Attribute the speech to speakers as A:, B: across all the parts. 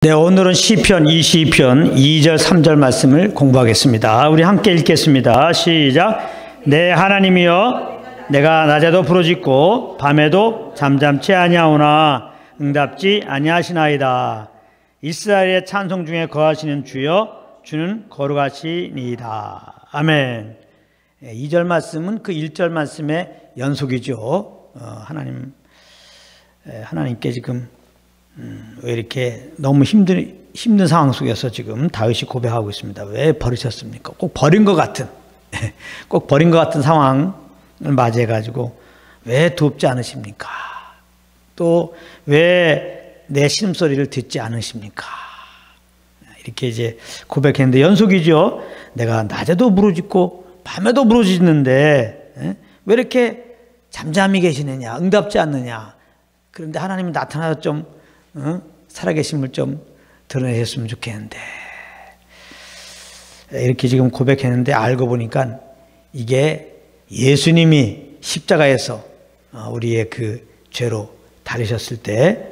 A: 네, 오늘은 시편 22편 2절 3절 말씀을 공부하겠습니다. 우리 함께 읽겠습니다. 시작. 내 하나님이여, 내가 낮에도 부르짖고 밤에도 잠잠치 아니하오나 응답지 아니하시나이다. 이스라엘의 찬송 중에 거하시는 주여, 주는 거룩하시니이다. 아멘. 2절 말씀은 그 1절 말씀의 연속이죠. 하나님께 지금 왜 이렇게 너무 힘든 상황 속에서 지금 다윗이 고백하고 있습니다. 왜 버리셨습니까? 꼭 버린 것 같은 상황을 맞이해가지고 왜 돕지 않으십니까? 또 왜 내 신음소리를 듣지 않으십니까? 이렇게 이제 고백했는데 연속이죠. 내가 낮에도 부르짖고 밤에도 부르짖는데 왜 이렇게 잠잠히 계시느냐, 응답지 않느냐. 그런데 하나님이 나타나서 좀 살아계심을 좀 드러내셨으면 좋겠는데, 이렇게 지금 고백했는데 알고 보니까 이게 예수님이 십자가에서 우리의 그 죄로 달리셨을 때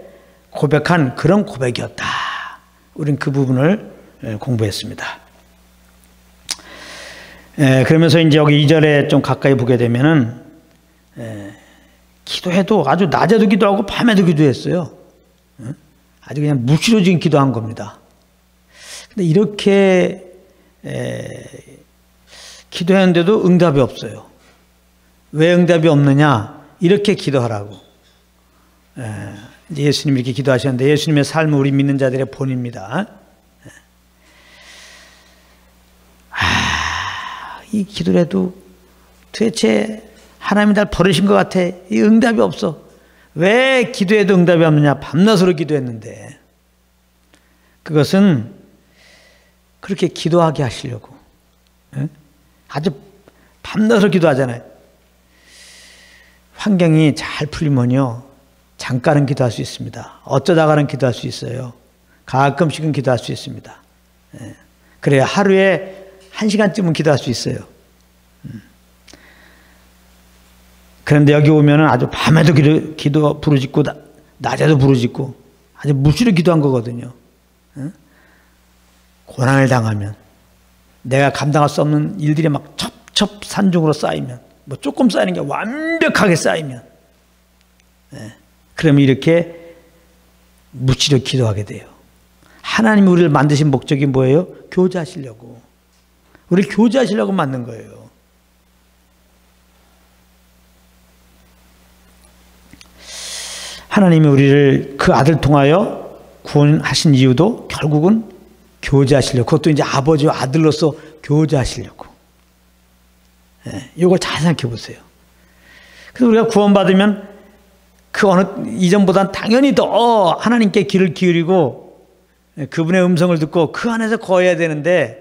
A: 고백한 그런 고백이었다. 우린 그 부분을 공부했습니다. 그러면서 이제 여기 2절에 좀 가까이 보게 되면은 기도해도 아주 낮에도 기도하고 밤에도 기도했어요. 아주 그냥 무시로 기도한 겁니다. 근데 이렇게 기도했는데도 응답이 없어요. 왜 응답이 없느냐? 이렇게 기도하라고. 이제 예수님이 이렇게 기도하셨는데 예수님의 삶은 우리 믿는 자들의 본입니다. 이 기도를 해도 도대체 하나님이 날 버리신 것 같아. 이 응답이 없어. 왜 기도해도 응답이 없느냐? 밤낮으로 기도했는데. 그것은 그렇게 기도하게 하시려고. 아주 밤낮으로 기도하잖아요. 환경이 잘 풀리면요, 잠깐은 기도할 수 있습니다. 어쩌다가는 기도할 수 있어요. 가끔씩은 기도할 수 있습니다. 그래야 하루에 1시간쯤은 기도할 수 있어요. 그런데 여기 오면은 아주 밤에도 기도 부르짖고 낮에도 부르짖고 아주 무시로 기도한 거거든요. 고난을 당하면, 내가 감당할 수 없는 일들이 막 첩첩산중으로 쌓이면, 뭐 조금 쌓이는 게 완벽하게 쌓이면, 그러면 이렇게 무시로 기도하게 돼요. 하나님이 우리를 만드신 목적이 뭐예요? 교제하시려고. 우리를 교제하시려고 만든 거예요. 하나님이 우리를 그 아들 통하여 구원하신 이유도 결국은 교제하시려고, 그것도 이제 아버지와 아들로서 교제하시려고. 이걸 잘 생각해 보세요. 그래서 우리가 구원받으면 그 어느 이전보다는 당연히 더 하나님께 귀를 기울이고 그분의 음성을 듣고 그 안에서 거해야 되는데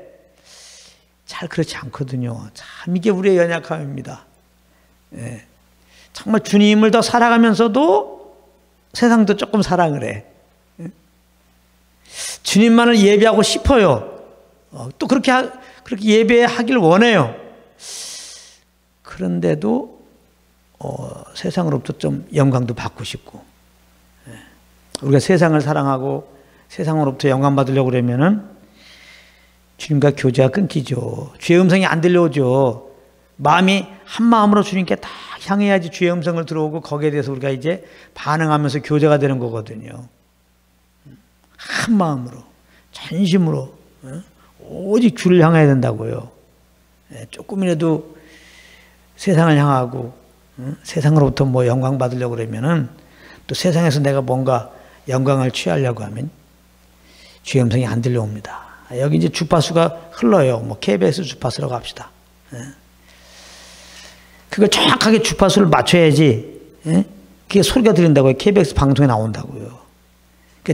A: 잘 그렇지 않거든요. 참 이게 우리의 연약함입니다. 정말 주님을 더 살아가면서도 세상도 조금 사랑을 해. 주님만을 예배하고 싶어요. 또 그렇게 예배하길 원해요. 그런데도 세상으로부터 좀 영광도 받고 싶고, 우리가 세상을 사랑하고 세상으로부터 영광 받으려고 그러면은 주님과 교제가 끊기죠. 주의 음성이 안 들려오죠. 마음이 한 마음으로 주님께 다 향해야지 주의 음성을 들어오고 거기에 대해서 우리가 이제 반응하면서 교제가 되는 거거든요. 한 마음으로, 전심으로, 오직 주를 향해야 된다고요. 조금이라도 세상을 향하고 세상으로부터 뭐 영광 받으려고 그러면은, 또 세상에서 내가 뭔가 영광을 취하려고 하면 주의 음성이 안 들려옵니다. 여기 이제 주파수가 흘러요. 뭐 KBS 주파수라고 합시다. 그걸 정확하게 주파수를 맞춰야지 그게 소리가 들린다고요. KBS 방송에 나온다고요.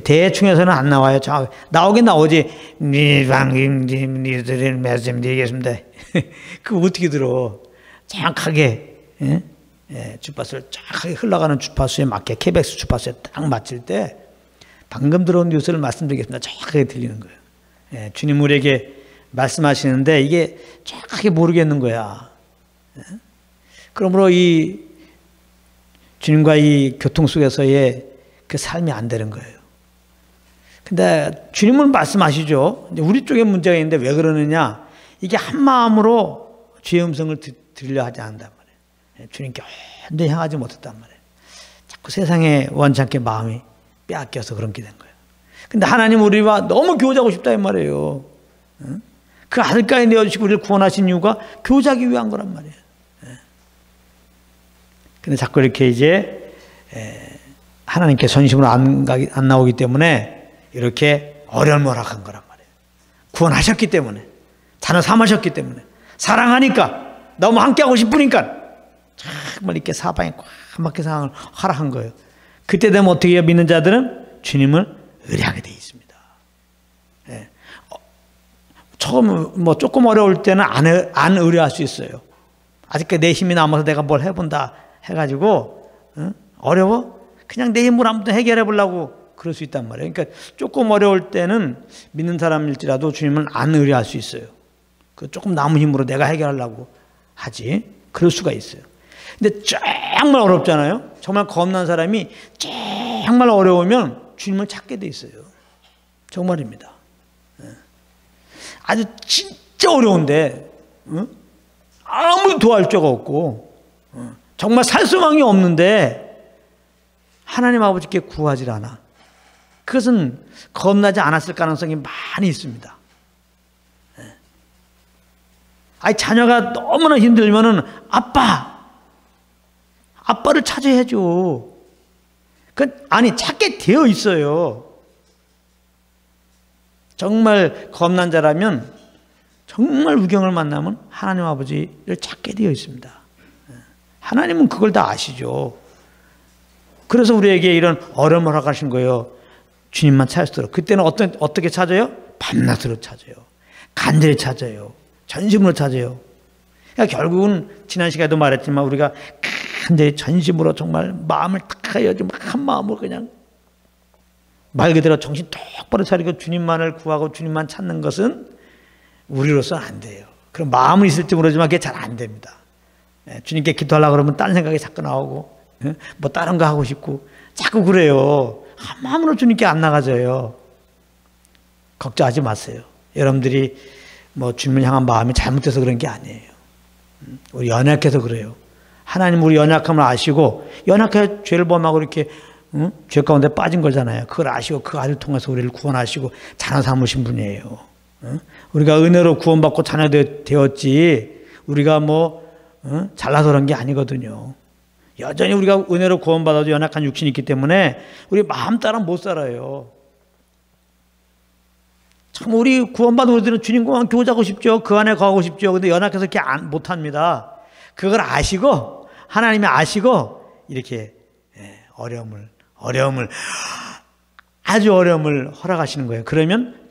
A: 대충해서는 안 나와요. 나오긴 나오지. 니들의 말씀 드리겠습니다. 그거 어떻게 들어? 정확하게 주파수를 정확하게 흘러가는 주파수에 맞게, KBS 주파수에 딱 맞출 때 방금 들어온 뉴스를 말씀드리겠습니다. 정확하게 들리는 거예요. 주님 우리에게 말씀하시는데 이게 정확하게 모르겠는 거야. 그러므로 이 주님과 이 교통 속에서의 그 삶이 안 되는 거예요. 근데 주님은 말씀하시죠. 우리 쪽에 문제가 있는데 왜 그러느냐? 이게 한 마음으로 주의 음성을 들으려 하지 않는단 말이에요. 주님께 온전히 향하지 못했단 말이에요. 자꾸 세상에 원치 않게 마음이 빼앗겨서 그렇게 된 거예요. 근데 하나님 우리와 너무 교제하고 싶다 이 말이에요. 그 아들까지 내어주시고 우리를 구원하신 이유가 교제하기 위한 거란 말이에요. 근데 자꾸 이렇게 이제 하나님께 전심으로 안 나오기 때문에 이렇게 어려움을 허락한 거란 말이에요. 구원하셨기 때문에, 자녀 삼으셨기 때문에, 사랑하니까, 너무 함께하고 싶으니까 정말 이렇게 사방에 꽉 막힌 상황을 허락한 거예요. 그때 되면 어떻게 해요? 믿는 자들은 주님을 의뢰하게 되어 있습니다. 예. 처음 조금 어려울 때는 안 의뢰할 수 있어요. 아직까지 내 힘이 남아서 내가 뭘 해본다 해가지고 어려워? 그냥 내 힘으로 한번 해결해 보려고 그럴 수 있단 말이에요. 그러니까 조금 어려울 때는 믿는 사람일지라도 주님을 안 의뢰할 수 있어요. 그 조금 남은 힘으로 내가 해결하려고 하지. 그럴 수가 있어요. 근데 정말 어렵잖아요. 정말 겁난 사람이 정말 어려우면 주님을 찾게 돼 있어요. 정말입니다. 아주 진짜 어려운데 아무도 도와줄 자가 없고 정말 살 수망이 없는데 하나님 아버지께 구하질 않아. 그것은 겁나지 않았을 가능성이 많이 있습니다. 아니 자녀가 너무나 힘들면은 아빠를 찾아야죠. 아니 찾게 되어 있어요. 정말 겁난 자라면 정말 우경을 만나면 하나님 아버지를 찾게 되어 있습니다. 하나님은 그걸 다 아시죠. 그래서 우리에게 이런 어려움을 허락하신 거예요. 주님만 찾을 수 있도록. 그때는 어떻게 찾아요? 밤낮으로 찾아요. 간절히 찾아요. 전심으로 찾아요. 그러니까 결국은 지난 시간에도 말했지만 우리가 간절히 전심으로 정말 마음을 딱 하여지 한 마음으로 그냥 말 그대로 정신 똑바로 차리고 주님만을 구하고 주님만 찾는 것은 우리로서는 안 돼요. 그럼 마음은 있을지 모르지만 그게 잘 안 됩니다. 주님께 기도하려고 그러면 딴 생각이 자꾸 나오고 뭐 다른 거 하고 싶고 자꾸 그래요. 한 마음으로 주님께 안 나가져요. 걱정하지 마세요. 여러분들이 뭐 주님을 향한 마음이 잘못돼서 그런 게 아니에요. 우리 연약해서 그래요. 하나님 우리 연약함을 아시고 연약해 죄를 범하고 이렇게 죄 가운데 빠진 거잖아요. 그걸 아시고 그 아들 통해서 우리를 구원하시고 자녀 삼으신 분이에요. 우리가 은혜로 구원받고 자녀 되었지 우리가 뭐 잘나서 그런 게 아니거든요. 여전히 우리가 은혜로 구원받아도 연약한 육신이 있기 때문에 우리 마음 따라 못 살아요. 참 우리 구원받은 우리들은 주님과 교제하고 싶죠. 그 안에 거하고 싶죠. 근데 연약해서 이렇게 못합니다. 그걸 아시고 하나님이 아시고 이렇게 어려움을 아주 어려움을 허락하시는 거예요. 그러면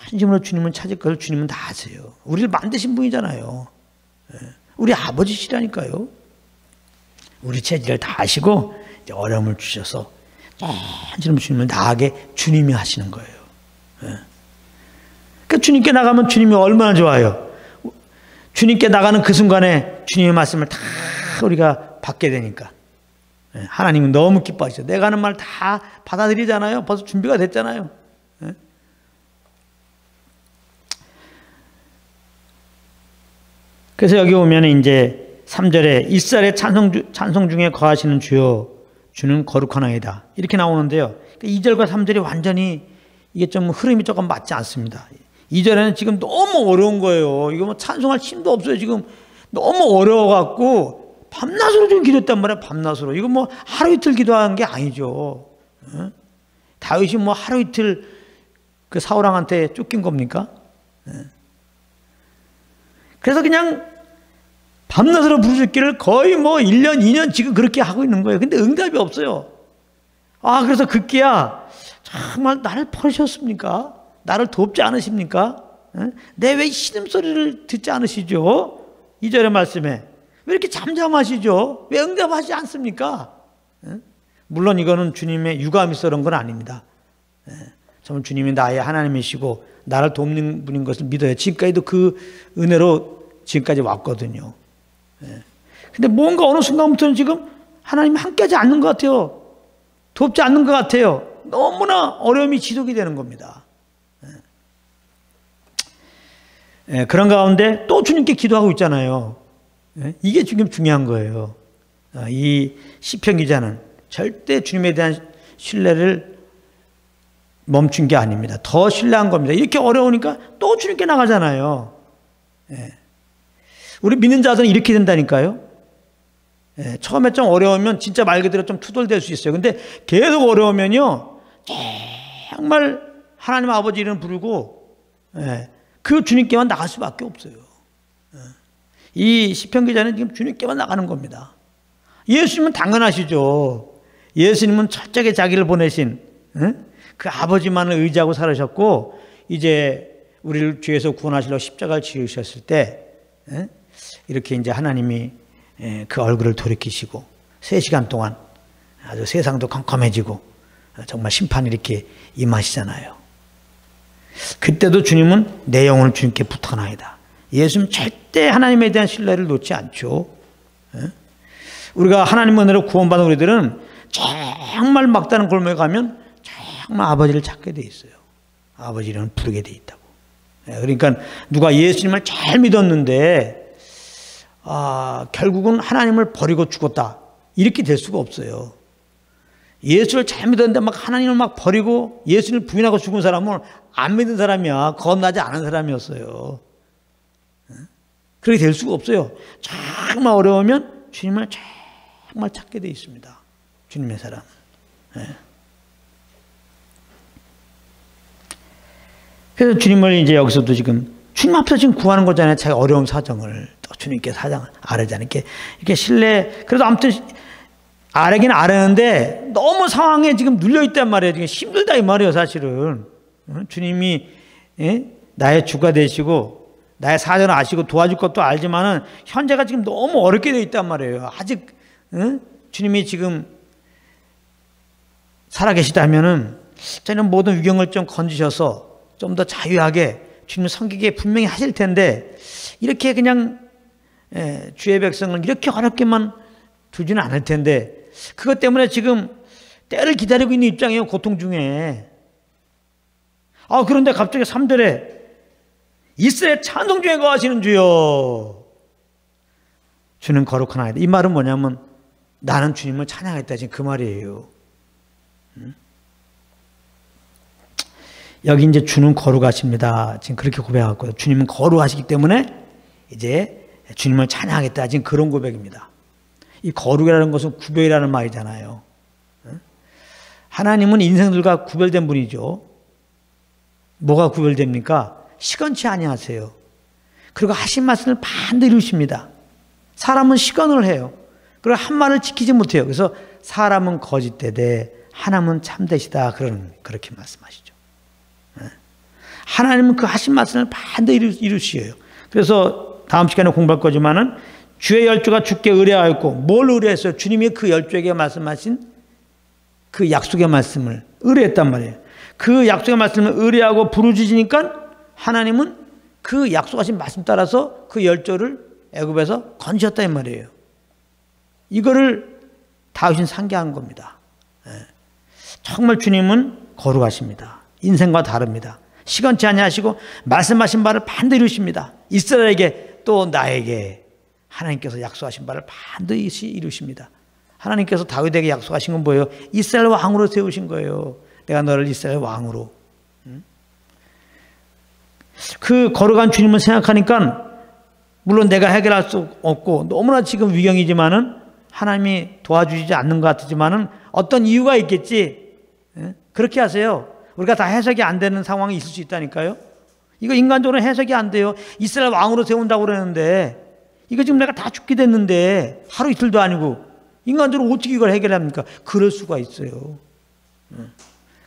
A: 진심으로 주님을 찾을 것을 주님은 다 아세요. 우리를 만드신 분이잖아요. 우리 아버지시라니까요. 우리 체질을 다 아시고 어려움을 주셔서 진심으로 주님을 나아가게 주님이 하시는 거예요. 그러니까 주님께 나가면 주님이 얼마나 좋아요. 주님께 나가는 그 순간에 주님의 말씀을 다 우리가 받게 되니까 하나님은 너무 기뻐하시죠. 내가 하는 말 다 받아들이잖아요. 벌써 준비가 됐잖아요. 그래서 여기 보면 이제 3절에 이스라엘의 찬송 중에 거하시는 주여 주는 거룩하나이다 이렇게 나오는데요. 2절과 3절이 완전히 이게 좀 흐름이 조금 맞지 않습니다. 2절에는 지금 너무 어려운 거예요. 이거 뭐 찬송할 힘도 없어요. 지금 너무 어려워갖고 밤낮으로 지금 기도했단 말이에요. 밤낮으로. 이거 뭐 하루 이틀 기도한 게 아니죠. 다윗이 뭐 하루 이틀 그 사울왕한테 쫓긴 겁니까? 그래서 그냥 밤낮으로 부르짖기를 거의 뭐 1년, 2년 지금 그렇게 하고 있는 거예요. 근데 응답이 없어요. 그래서 그게야 정말 나를 버리셨습니까? 나를 돕지 않으십니까? 내 왜 신음소리를 듣지 않으시죠? 2절의 말씀에. 왜 이렇게 잠잠하시죠? 왜 응답하지 않습니까? 물론 이거는 주님의 유감이 있어 그런 건 아닙니다. 정말 주님이 나의 하나님이시고 나를 돕는 분인 것을 믿어요. 지금까지도 그 은혜로 지금까지 왔거든요. 근데 뭔가 어느 순간부터는 지금 하나님이 함께하지 않는 것 같아요. 돕지 않는 것 같아요. 너무나 어려움이 지속이 되는 겁니다. 그런 가운데 또 주님께 기도하고 있잖아요. 이게 지금 중요한 거예요. 이 시편 기자는 절대 주님에 대한 신뢰를 멈춘 게 아닙니다. 더 신뢰한 겁니다. 이렇게 어려우니까 또 주님께 나가잖아요. 우리 믿는 자들은 이렇게 된다니까요. 처음에 좀 어려우면 진짜 말 그대로 좀 투덜댈 수 있어요. 근데 계속 어려우면요, 정말 하나님 아버지 이름 부르고 그 주님께만 나갈 수밖에 없어요. 이 시편 기자는 지금 주님께만 나가는 겁니다. 예수님은 당연하시죠. 예수님은 철저하게 자기를 보내신 그 아버지만을 의지하고 살으셨고, 이제 우리를 죄에서 구원하시려고 십자가를 지으셨을 때 이렇게 이제 하나님이 그 얼굴을 돌이키시고 3시간 동안 아주 세상도 컴컴해지고 정말 심판이 이렇게 임하시잖아요. 그때도 주님은 내 영혼을 주님께 붙어나이다. 예수님 절대 하나님에 대한 신뢰를 놓지 않죠. 우리가 하나님 은혜로 구원받은 우리들은 정말 막다른 골목에 가면 정말 아버지를 찾게 돼 있어요. 아버지 이름을 부르게 돼 있다고. 그러니까 누가 예수님을 잘 믿었는데 결국은 하나님을 버리고 죽었다, 이렇게 될 수가 없어요. 예수를 잘 믿었는데 막 하나님을 막 버리고 예수를 부인하고 죽은 사람은 안 믿은 사람이야. 겁나지 않은 사람이었어요. 그렇게 될 수가 없어요. 정말 어려우면 주님을 정말 찾게 돼 있습니다. 주님의 사람. 그래서 주님을 이제 여기서도 지금 주님 앞에서 지금 구하는 거잖아요. 자기 어려운 사정을 또 주님께 사정을 아뢰잖아요. 이렇게 신뢰. 그래도 아무튼 아뢰긴 아뢰는데 너무 상황에 지금 눌려 있단 말이에요. 지금 힘들다 이 말이에요, 사실은. 주님이 나의 주가 되시고 나의 사정을 아시고 도와줄 것도 알지만은 현재가 지금 너무 어렵게 되어 있단 말이에요. 아직 주님이 지금 살아계시다면은 저는 모든 위경을 좀 건지셔서 좀 더 자유하게 주님을 섬기게 분명히 하실 텐데, 이렇게 그냥 주의 백성을 이렇게 어렵게만 두지는 않을 텐데, 그것 때문에 지금 때를 기다리고 있는 입장이에요. 고통 중에. 그런데 갑자기 3절에 이스라엘 찬송 중에 거하시는 주여, 주는 거룩하나이다. 이 말은 뭐냐면 나는 주님을 찬양하겠다, 지금 그 말이에요. 여기 이제 주는 거룩하십니다. 지금 그렇게 고백하고, 주님은 거룩하시기 때문에 이제 주님을 찬양하겠다, 지금 그런 고백입니다. 이 거룩이라는 것은 구별이라는 말이잖아요. 하나님은 인생들과 구별된 분이죠. 뭐가 구별됩니까? 시건치 아니하세요. 그리고 하신 말씀을 반드시 이루십니다. 사람은 시건을 해요. 그리고 한 말을 지키지 못해요. 그래서 사람은 거짓되되 하나님은 참되시다, 그렇게 말씀하시죠. 하나님은 그 하신 말씀을 반드시 이루시어요. 그래서 다음 시간에 공부할 거지만은 주의 열조가 주께 의뢰하였고, 뭘 의뢰했어요? 주님이 그 열조에게 말씀하신 그 약속의 말씀을 의뢰했단 말이에요. 그 약속의 말씀을 의뢰하고 부르짖으니까 하나님은 그 약속하신 말씀 따라서 그 열조를 애굽에서 건지셨다 이 말이에요. 이거를 다윗은 상기한 겁니다. 정말 주님은 거룩하십니다. 인생과 다릅니다. 시건치 아니하시고 말씀하신 바를 반드시 이루십니다. 이스라엘에게 또 나에게 하나님께서 약속하신 바를 반드시 이루십니다. 하나님께서 다윗에게 약속하신 건 뭐예요? 이스라엘 왕으로 세우신 거예요. 내가 너를 이스라엘 왕으로. 그 거룩한 주님을 생각하니까 물론 내가 해결할 수 없고 너무나 지금 위경이지만은 하나님이 도와주지 않는 것 같지만은 어떤 이유가 있겠지. 그렇게 하세요. 우리가 다 해석이 안 되는 상황이 있을 수 있다니까요. 이거 인간적으로 해석이 안 돼요. 이스라엘 왕으로 세운다고 그러는데 이거 지금 내가 다 죽게 됐는데 하루 이틀도 아니고 인간적으로 어떻게 이걸 해결합니까? 그럴 수가 있어요.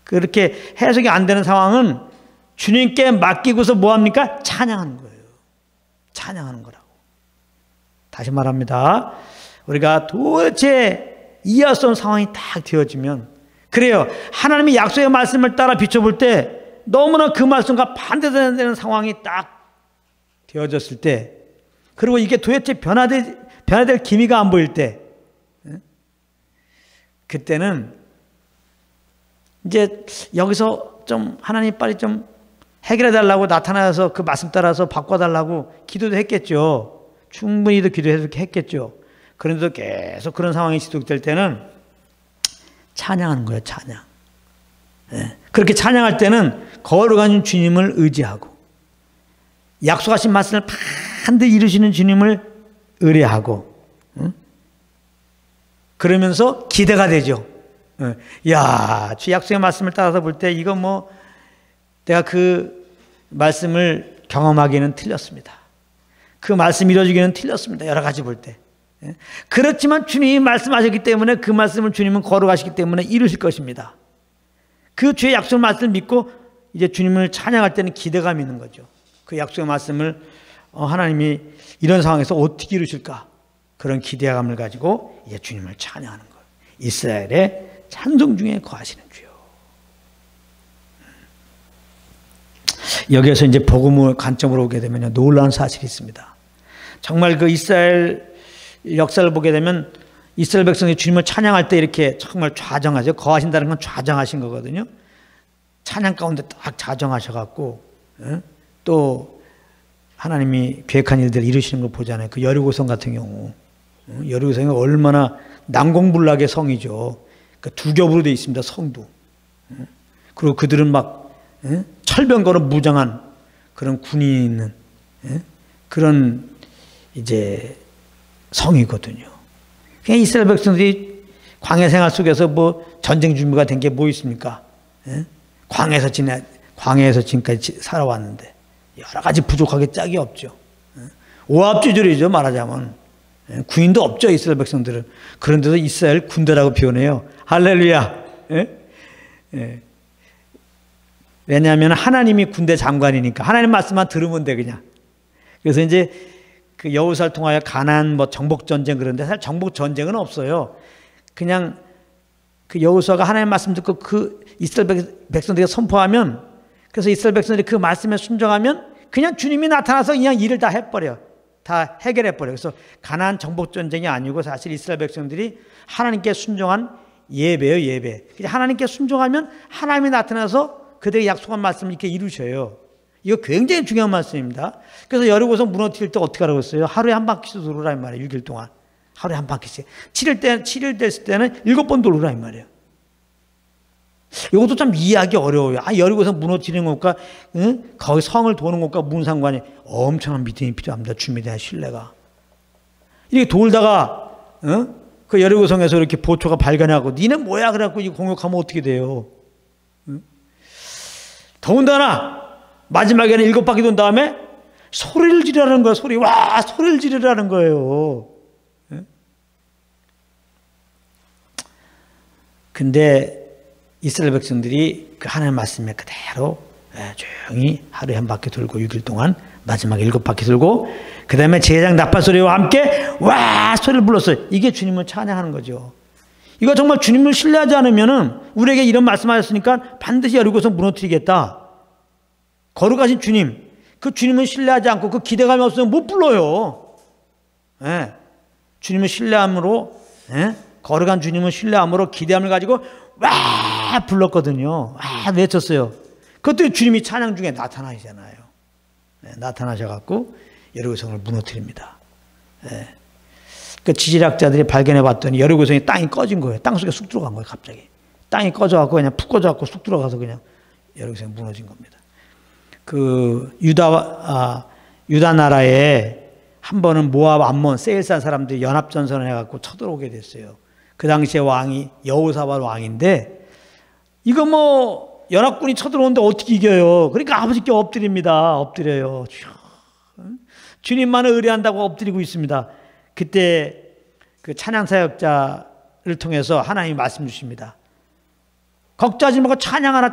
A: 그렇게 해석이 안 되는 상황은 주님께 맡기고서 뭐합니까? 찬양하는 거예요. 찬양하는 거라고. 다시 말합니다. 우리가 도대체 이해할 수 없는 상황이 딱 되어지면, 그래요, 하나님이 약속의 말씀을 따라 비춰볼 때 너무나 그 말씀과 반대되는 상황이 딱 되어졌을 때, 그리고 이게 도대체 변화될 기미가 안 보일 때, 그때는 이제 여기서 좀 하나님 빨리 좀 해결해 달라고 나타나서 그 말씀 따라서 바꿔달라고 기도도 했겠죠. 충분히도 기도했겠죠. 그런데도 계속 그런 상황이 지속될 때는 찬양하는 거예요. 찬양. 네. 그렇게 찬양할 때는 거룩한 주님을 의지하고 약속하신 말씀을 반드시 이루시는 주님을 의뢰하고, 그러면서 기대가 되죠. 야, 주 약속의 말씀을 따라서 볼 때 이거 뭐 내가 그 말씀을 경험하기에는 틀렸습니다. 그 말씀 이루어지기는 틀렸습니다. 여러 가지 볼 때. 그렇지만 주님이 말씀하셨기 때문에 그 말씀을 주님은 거룩하시기 때문에 이루실 것입니다. 그 주의 약속 말씀을 믿고 이제 주님을 찬양할 때는 기대감이 있는 거죠. 그 약속의 말씀을 하나님이 이런 상황에서 어떻게 이루실까? 그런 기대감을 가지고 이제 주님을 찬양하는 거예요. 이스라엘의 찬송 중에 거하시는 주요. 여기에서 이제 복음의 관점으로 오게 되면 놀라운 사실이 있습니다. 정말 그 이스라엘 역사를 보게 되면 이스라엘 백성이 주님을 찬양할 때 이렇게 정말 좌정하죠. 거하신다는 건 좌정하신 거거든요. 찬양 가운데 딱 좌정하셔갖고 또 하나님이 계획한 일들을 이루시는 걸 보잖아요. 그 여리고성 같은 경우, 여리고성이 얼마나 난공불락의 성이죠. 그 두 겹으로 되어 있습니다. 성도. 그리고 그들은 막 철병거로 무장한 그런 군인이 있는 그런 이제 성이거든요. 그냥 이스라엘 백성들이 광야 생활 속에서 뭐 전쟁 준비가 된 게 뭐 있습니까? 광야에서 지금까지 살아왔는데 여러 가지 부족하게 짝이 없죠. 오합지졸이죠. 말하자면 군인도 없죠. 이스라엘 백성들은. 그런데도 이스라엘 군대라고 표현해요. 할렐루야. 왜냐하면 하나님이 군대 장관이니까 하나님 말씀만 들으면 돼 그냥. 그래서 이제 그 여호수아를 통하여 가나안 뭐 정복 전쟁 그런데 사실 정복 전쟁은 없어요. 그냥 그 여호수아가 하나님 말씀 듣고 그 이스라엘 백성들에게 선포하면, 그래서 이스라엘 백성들이 그 말씀에 순종하면 그냥 주님이 나타나서 그냥 일을 다 해버려. 다 해결해 버려. 그래서 가나안 정복 전쟁이 아니고 사실 이스라엘 백성들이 하나님께 순종한 예배예요, 예배. 하나님께 순종하면 하나님이 나타나서 그들의 약속한 말씀을 이렇게 이루셔요. 이거 굉장히 중요한 말씀입니다. 그래서 여리고서 무너뜨릴 때 어떻게 하라고 했어요? 하루에 한 바퀴씩 돌으라 이 말이에요. 6일 동안. 하루에 한 바퀴씩. 7일 됐을 때는 7번 돌으라 이 말이에요. 이것도 참 이해하기 어려워요. 여리고서 무너뜨리는 것과 거기 성을 도는 것과 무슨 상관이? 엄청난 믿음이 필요합니다. 주님에 대한 신뢰가. 이렇게 돌다가 그 여리고성에서 이렇게 보초가 발견하고 니네 뭐야? 그래갖고 이거 공격하면 어떻게 돼요? 더군다나 마지막에는 7바퀴 돈 다음에 소리를 지르라는 거예요. 소리를 지르라는 거예요. 근데 이스라엘 백성들이 그 하나님의 말씀에 그대로 조용히 하루에 한 바퀴 돌고 6일 동안 마지막 7바퀴 돌고 그 다음에 제장 나팔 소리와 함께 와 소리를 불렀어요. 이게 주님을 찬양하는 거죠. 이거 정말 주님을 신뢰하지 않으면은 우리에게 이런 말씀하셨으니까 반드시 여리고서 무너뜨리겠다. 거룩하신 주님, 그 주님을 신뢰하지 않고 그 기대감이 없으면 못 불러요. 주님을 신뢰함으로, 거룩한 주님을 신뢰함으로 기대함을 가지고 와 불렀거든요. 와 외쳤어요. 그것도 주님이 찬양 중에 나타나시잖아요. 나타나셔갖고 여리고성을 무너뜨립니다. 그 지질학자들이 발견해 봤더니 여리고성이 땅이 꺼진 거예요. 땅 속에 쑥 들어간 거예요. 갑자기 땅이 꺼져갖고 그냥 푹 꺼져갖고 쑥 들어가서 그냥 여리고성이 무너진 겁니다. 그 유다 나라에 한 번은 모압, 암몬, 세일산 사람들이 연합전선을 해갖고 쳐들어오게 됐어요. 그 당시에 왕이 여호사밧 왕인데 이거 뭐 연합군이 쳐들어오는데 어떻게 이겨요? 그러니까 아버지께 엎드려요. 주님만을 의뢰한다고 엎드리고 있습니다. 그때 그 찬양사역자를 통해서 하나님이 말씀 주십니다. 걱정하지 말고 찬양하라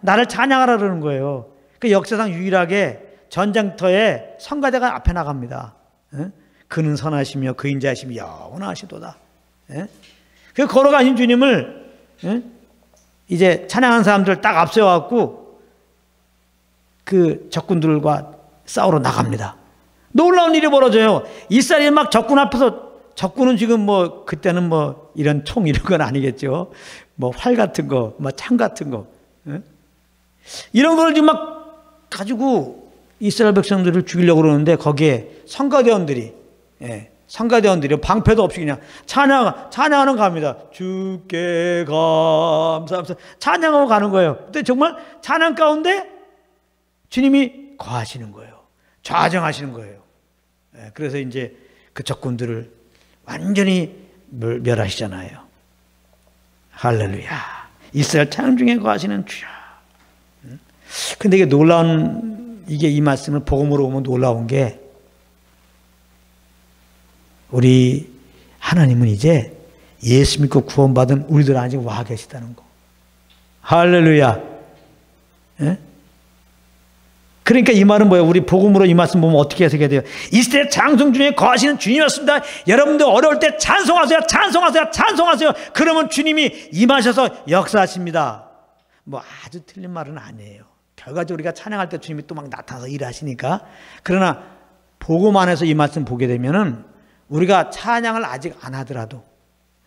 A: 나를 찬양하라 그러는 거예요. 그 역사상 유일하게 전쟁터에 성가대가 앞에 나갑니다. 그는 선하시며 그 인자하심이 영원하시도다. 그 걸어가신 주님을 이제 찬양한 사람들 딱 앞세워갖고 그 적군들과 싸우러 나갑니다. 놀라운 일이 벌어져요. 이스라엘이 막 적군 앞에서, 적군은 지금 뭐 그때는 뭐 이런 총 이런 건 아니겠죠. 뭐 활 같은 거, 뭐 창 같은 거, 이런 걸 지금 막 가지고 이스라엘 백성들을 죽이려고 그러는데 거기에 성가대원들이 방패도 없이 그냥 찬양하는 갑니다. 주께 감사합니다. 찬양하고 가는 거예요. 근데 정말 찬양 가운데 주님이 거하시는 거예요. 좌정하시는 거예요. 그래서 이제 그 적군들을 완전히 멸하시잖아요. 할렐루야. 이스라엘 창 중에 거하시는 주여. 근데 이게 이게 이 말씀을 복음으로 보면 놀라운 게, 우리 하나님은 이제 예수 믿고 구원받은 우리들 안에 와 계시다는 거. 할렐루야. 그러니까 이 말은 뭐예요? 우리 복음으로 이 말씀 보면 어떻게 해석해야 돼요? 이스라엘 장성 중에 거하시는 주님이었습니다. 여러분들 어려울 때 찬송하세요. 찬송하세요. 찬송하세요. 그러면 주님이 임하셔서 역사하십니다. 뭐 아주 틀린 말은 아니에요. 결과적으로 우리가 찬양할 때 주님이 또 막 나타나서 일하시니까. 그러나 복음 안에서 이 말씀 보게 되면은 우리가 찬양을 아직 안 하더라도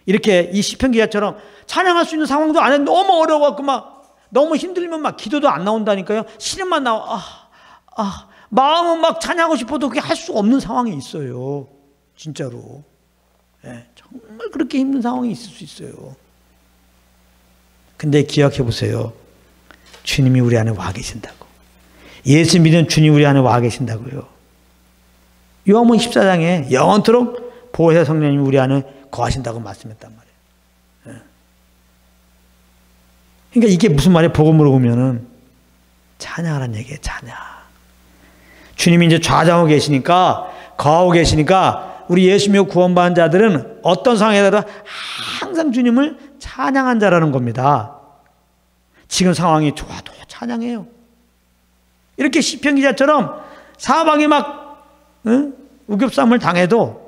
A: 이렇게 이 시편 기자처럼 찬양할 수 있는 상황도 안 해. 너무 어려워갖고 막 너무 힘들면 막 기도도 안 나온다니까요. 신음만 나와. 마음은 막 찬양하고 싶어도 그게 할 수 없는 상황이 있어요. 진짜로. 정말 그렇게 힘든 상황이 있을 수 있어요. 근데 기억해 보세요. 주님이 우리 안에 와 계신다고. 예수 믿는 주님 우리 안에 와 계신다고요. 요한복음 14장에 영원토록 보혜사 성령님이 우리 안에 거하신다고 말씀했단 말이에요. 그러니까 이게 무슨 말이에요? 복음으로 보면은 찬양하라는 얘기예요. 찬양. 주님이 이제 좌정하고 계시니까, 거하고 계시니까 우리 예수 믿고 구원받은 자들은 어떤 상황에서도 항상 주님을 찬양한 자라는 겁니다. 지금 상황이 좋아도 찬양해요. 이렇게 시편 기자처럼 사방이 막 우겹삼을 당해도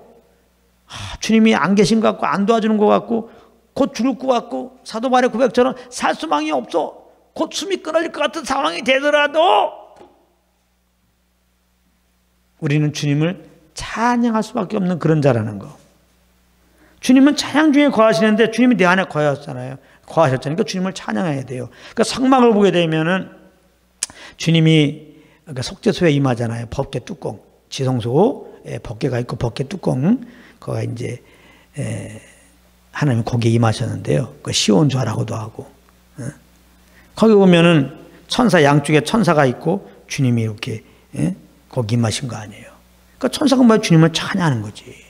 A: 주님이 안 계신 것 같고 안 도와주는 것 같고 곧 죽을 것 같고 사도 바울의 고백처럼 살 수망이 없어 곧 숨이 끊어질 것 같은 상황이 되더라도 우리는 주님을 찬양할 수밖에 없는 그런 자라는 거. 주님은 찬양 중에 거하시는데 주님이 내 안에 거하셨잖아요. 그러니까 주님을 찬양해야 돼요. 그러니까 성막을 보게 되면은 주님이 그러니까 속죄소에 임하잖아요. 법궤 뚜껑, 지성소에 법궤가 있고 법궤 뚜껑, 거가 이제 하나님 거기에 임하셨는데요. 그 시온좌라고도 하고, 거기 보면은 천사 양쪽에 천사가 있고 주님이 이렇게 거기 임하신 거 아니에요. 그러니까 천사가 뭐야? 주님을 찬양하는 거지.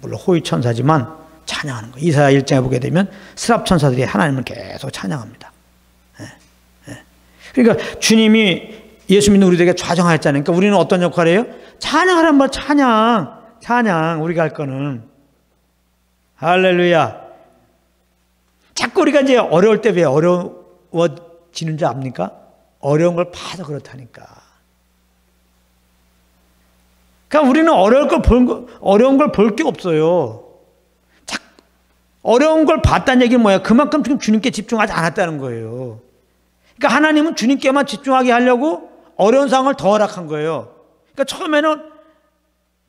A: 물론 호위 천사지만 찬양하는 거. 이사야 1장에 보게 되면 스랍 천사들이 하나님을 계속 찬양합니다. 그러니까 주님이 예수 믿는 우리들에게 좌정하였잖아요. 그러니까 우리는 어떤 역할이에요? 찬양하란 말, 찬양. 우리가 할 거는. 할렐루야. 자꾸 우리가 이제 어려울 때 왜 어려워지는 줄 압니까? 어려운 걸 봐서 그렇다니까. 그러니까 우리는 어려운 걸 볼 게 없어요. 어려운 걸 봤다는 얘기는 뭐야? 그만큼 지금 주님께 집중하지 않았다는 거예요. 그러니까 하나님은 주님께만 집중하게 하려고 어려운 상황을 더 허락한 거예요. 그러니까 처음에는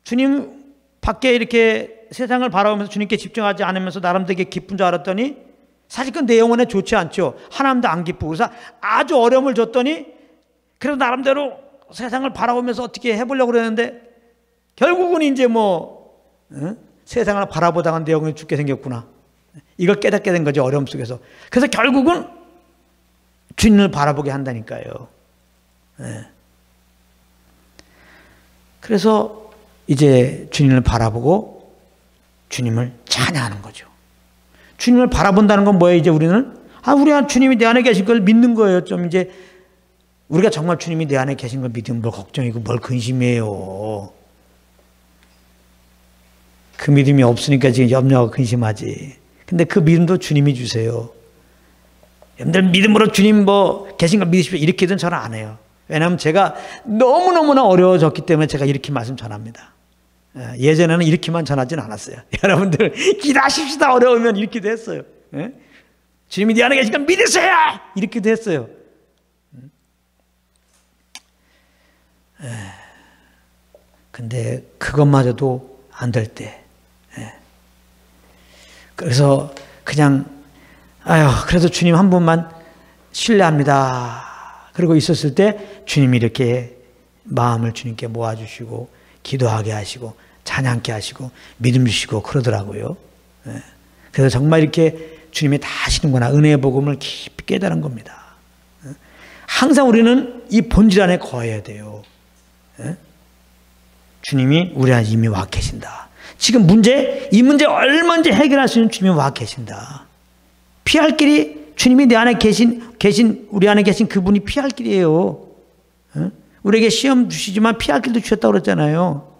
A: 주님 밖에 이렇게 세상을 바라보면서 주님께 집중하지 않으면서 나름 되게 기쁜 줄 알았더니 사실 그 내 영혼에 좋지 않죠. 하나님도 안 기쁘고. 그래서 아주 어려움을 줬더니 그래도 나름대로 세상을 바라보면서 어떻게 해보려고 그랬는데 결국은 이제 세상을 바라보다가 내 영혼이 죽게 생겼구나. 이걸 깨닫게 된 거죠. 어려움 속에서. 그래서 결국은 주님을 바라보게 한다니까요. 그래서 이제 주님을 바라보고 주님을 찬양하는 거죠. 주님을 바라본다는 건 뭐예요? 이제 우리는 우리 주님이 내 안에 계신 걸 믿는 거예요. 좀 이제 우리가 정말 주님이 내 안에 계신 걸 믿으면 뭘 걱정이고 뭘 근심해요. 그 믿음이 없으니까 지금 염려하고 근심하지. 근데 그 믿음도 주님이 주세요. 여러분들 믿음으로 주님 계신 걸 믿으십시오. 이렇게든 저는 안 해요. 왜냐하면 제가 너무너무나 어려워졌기 때문에 제가 이렇게 말씀 전합니다. 예전에는 이렇게만 전하진 않았어요. 여러분들 기도하십시다. 어려우면 이렇게도 했어요. 주님이 네 안에 계신 걸 믿으세요. 이렇게도 했어요. 근데 그것마저도 안 될 때, 그래서 그냥 아유, 그래도 주님 한 분만 신뢰합니다. 그러고 있었을 때 주님이 이렇게 마음을 주님께 모아주시고 기도하게 하시고 찬양케 하시고 믿음 주시고 그러더라고요. 그래서 정말 이렇게 주님이 다 하시는구나, 은혜의 복음을 깊이 깨달은 겁니다. 항상 우리는 이 본질 안에 거해야 돼요. 주님이 우리 안에 이미 와 계신다. 지금 이 문제 얼마든지 해결할 수 있는 주님이 와 계신다. 피할 길이 주님이 내 안에 우리 안에 계신 그분이 피할 길이에요. 우리에게 시험 주시지만 피할 길도 주셨다고 그랬잖아요.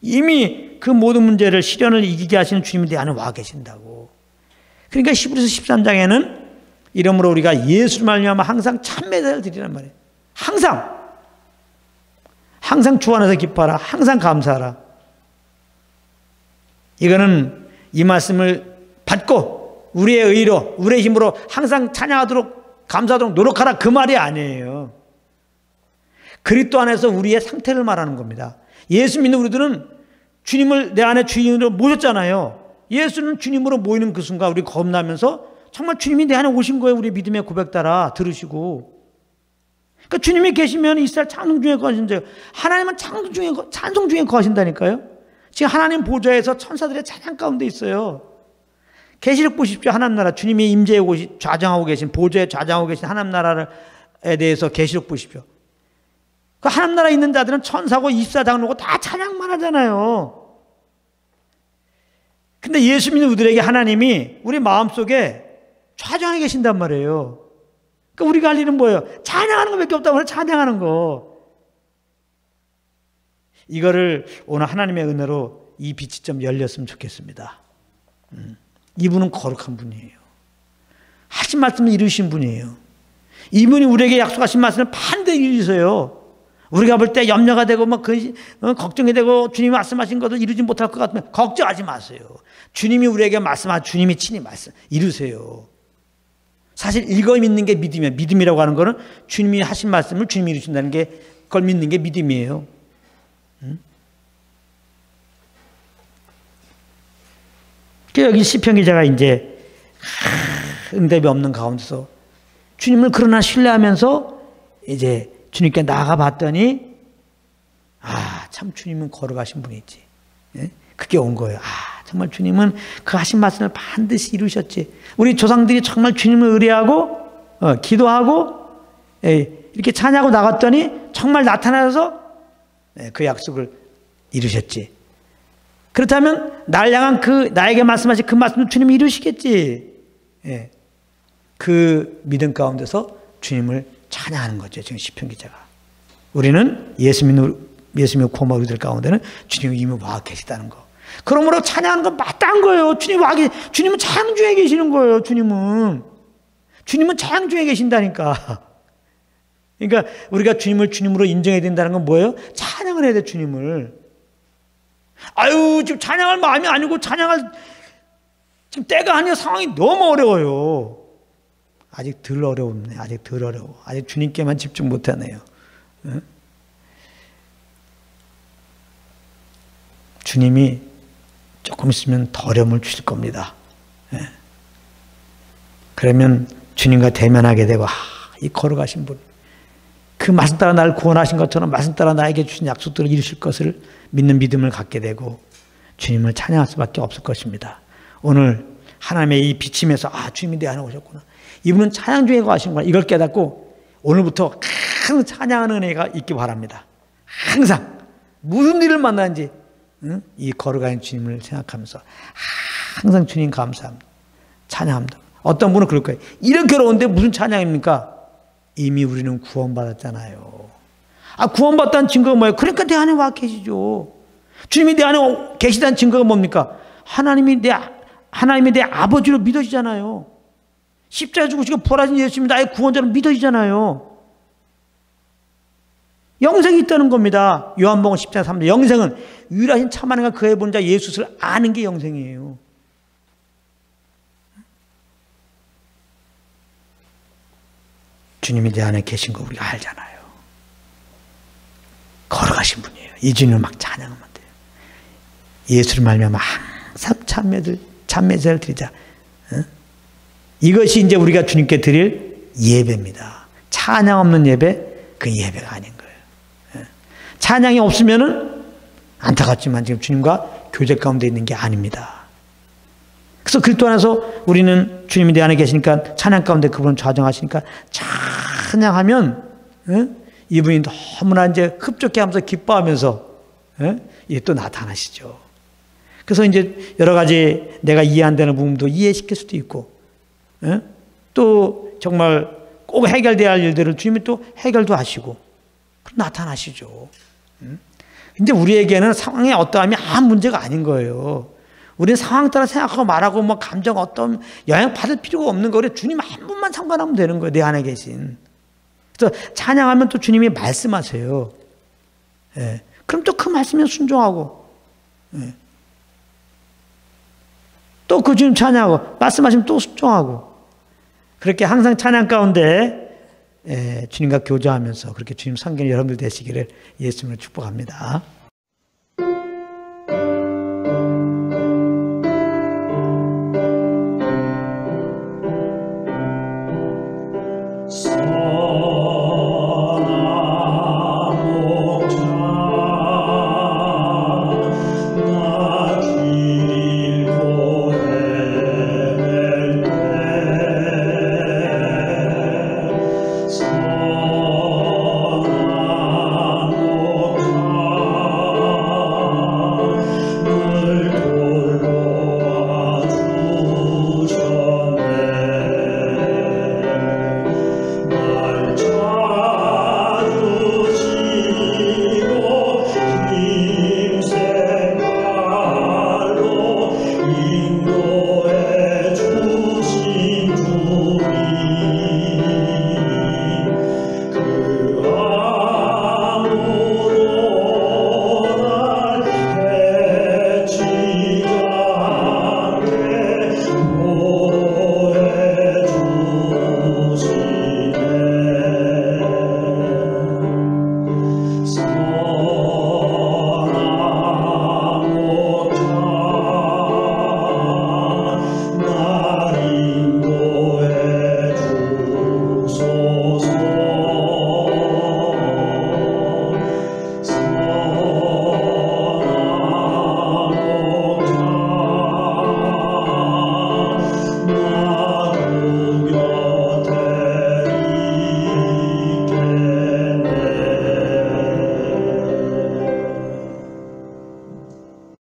A: 이미 그 모든 문제를, 시련을 이기게 하시는 주님이 내 안에 와 계신다고. 그러니까 히브리서 13장에는 이러므로 우리가 예수를 말미암아 항상 참배를 드리란 말이에요. 항상 주 안에서 기뻐하라. 항상 감사하라. 이거는 이 말씀을 받고 우리의 의로, 우리의 힘으로 항상 찬양하도록, 감사하도록 노력하라, 그 말이 아니에요. 그리스도 안에서 우리의 상태를 말하는 겁니다. 예수 믿는 우리들은 주님을 내 안에 주인으로 모셨잖아요. 예수는 주님으로 모이는 그 순간 우리 겁나면서 정말 주님이 내 안에 오신 거예요. 우리 믿음의 고백 따라 들으시고. 그러니까 주님이 계시면 이스라엘 찬송 중에 거하신대요. 하나님은 찬송 중에 거하신다니까요. 지금 하나님 보좌에서 천사들의 찬양 가운데 있어요. 계시록 보십시오. 하나님 나라, 주님이 임재해 좌정하고 계신, 보좌에 좌정하고 계신 하나님 나라에 대해서 계시록 보십시오. 그 하나님 나라에 있는 자들은 천사고 24장로고 다 찬양만 하잖아요. 근데 예수 믿는 우리들에게 하나님이 우리 마음속에 좌정하게 계신단 말이에요. 그러니까 우리가 할 일은 뭐예요? 찬양하는 것밖에 없다고 해서 찬양하는 거. 이거를 오늘 하나님의 은혜로 이 빛이 좀 열렸으면 좋겠습니다. 이분은 거룩한 분이에요. 하신 말씀을 이루신 분이에요. 이분이 우리에게 약속하신 말씀을 반드시 이루세요. 우리가 볼 때 염려가 되고 걱정이 되고 주님이 말씀하신 것도 이루지 못할 것 같으면 걱정하지 마세요. 주님이 우리에게 말씀하신, 주님이 친히 말씀 이루세요. 사실 이걸 믿는 게 믿음이에요. 믿음이라고 하는 거는 주님이 하신 말씀을 주님이 이루신다는 게, 그걸 믿는 게 믿음이에요. 여기 시편 기자가 이제 응답이 없는 가운데서 주님을 그러나 신뢰하면서 이제 주님께 나아가 봤더니, 참 주님은 걸어가신 분이지. 그게 온 거예요. 정말 주님은 그 하신 말씀을 반드시 이루셨지. 우리 조상들이 정말 주님을 의뢰하고 기도하고 이렇게 찬양하고 나갔더니 정말 나타나서 그 약속을 이루셨지. 그렇다면 날 향한 나에게 말씀하신 그 말씀을 주님이 이루시겠지. 그 믿음 가운데서 주님을 찬양하는 거죠. 지금 시편 기자가. 우리는 예수 믿는 고마 우리들 가운데는 주님이 이미 와 계시다는 거. 그러므로 찬양하는 건 마땅한 거예요. 주님은 찬양 중에 계시는 거예요. 주님은 찬양 중에 계신다니까. 그러니까 우리가 주님을 주님으로 인정해야 된다는 건 뭐예요? 찬양을 해야 돼, 주님을. 지금 찬양할 마음이 아니고 지금 때가 아니라 상황이 너무 어려워요. 아직 덜 어려웠네. 아직 덜 어려워. 아직 주님께만 집중 못하네요. 주님이 조금 있으면 더 어려움을 주실 겁니다. 그러면 주님과 대면하게 되고, 이 걸어가신 분, 그 말씀 따라 나를 구원하신 것처럼 말씀 따라 나에게 주신 약속들을 이루실 것을 믿는 믿음을 갖게 되고 주님을 찬양할 수밖에 없을 것입니다. 오늘 하나님의 이 비침에서 주님이 내 안에 오셨구나. 이분은 찬양 중에 거하시는구나. 이걸 깨닫고 오늘부터 항상 찬양하는 은혜가 있기 바랍니다. 항상 무슨 일을 만나는지 이 걸어가는 주님을 생각하면서 항상 주님 감사합니다. 찬양합니다. 어떤 분은 그럴 거예요. 이렇게 어려운데 무슨 찬양입니까? 이미 우리는 구원받았잖아요. 구원받다는 증거가 뭐예요? 그러니까 내 안에 와 계시죠. 주님이 내 안에 계시다는 증거가 뭡니까? 하나님이 내 아버지로 믿어지잖아요. 십자가에 죽으시고 부활하신 예수님이 나의 구원자로 믿어지잖아요. 영생이 있다는 겁니다. 요한복음 10장 3절. 영생은 유일하신 참 하나님과 그의 본 자 예수를 아는 게 영생이에요. 주님이 내 안에 계신 거 우리가 알잖아요. 걸어가신 분이에요. 이 주님을 막 찬양하면 돼요. 예수를 말미암아 항상 참매제를 드리자. 이것이 이제 우리가 주님께 드릴 예배입니다. 찬양 없는 예배, 그 예배가 아닌 거예요. 찬양이 없으면은 안타깝지만 지금 주님과 교제 가운데 있는 게 아닙니다. 그래서 그리스도 안에서 우리는 주님이 내 안에 계시니까 찬양 가운데 그분은 좌정하시니까 찬양하면 이분이 너무나 이제 흡족해 하면서 기뻐하면서 이게 또 나타나시죠. 그래서 이제 여러 가지 내가 이해 안 되는 부분도 이해시킬 수도 있고, 또 정말 꼭 해결돼야 할 일들을 주님이 또 해결도 하시고 나타나시죠. 근데 우리에게는 상황의 어떠함이 아무 문제가 아닌 거예요. 우리는 상황 따라 생각하고 말하고 뭐 감정 어떤 영향 받을 필요가 없는 거예요. 주님 한 분만 상관하면 되는 거예요. 내 안에 계신. 그래서 찬양하면 또 주님이 말씀하세요. 예. 그럼 또 그 말씀에 순종하고, 예. 또 그 주님 찬양하고, 말씀하시면 또 순종하고, 그렇게 항상 찬양 가운데 주님과 교제하면서 그렇게 주님 섬기는 여러분들 되시기를 예수님으로 축복합니다.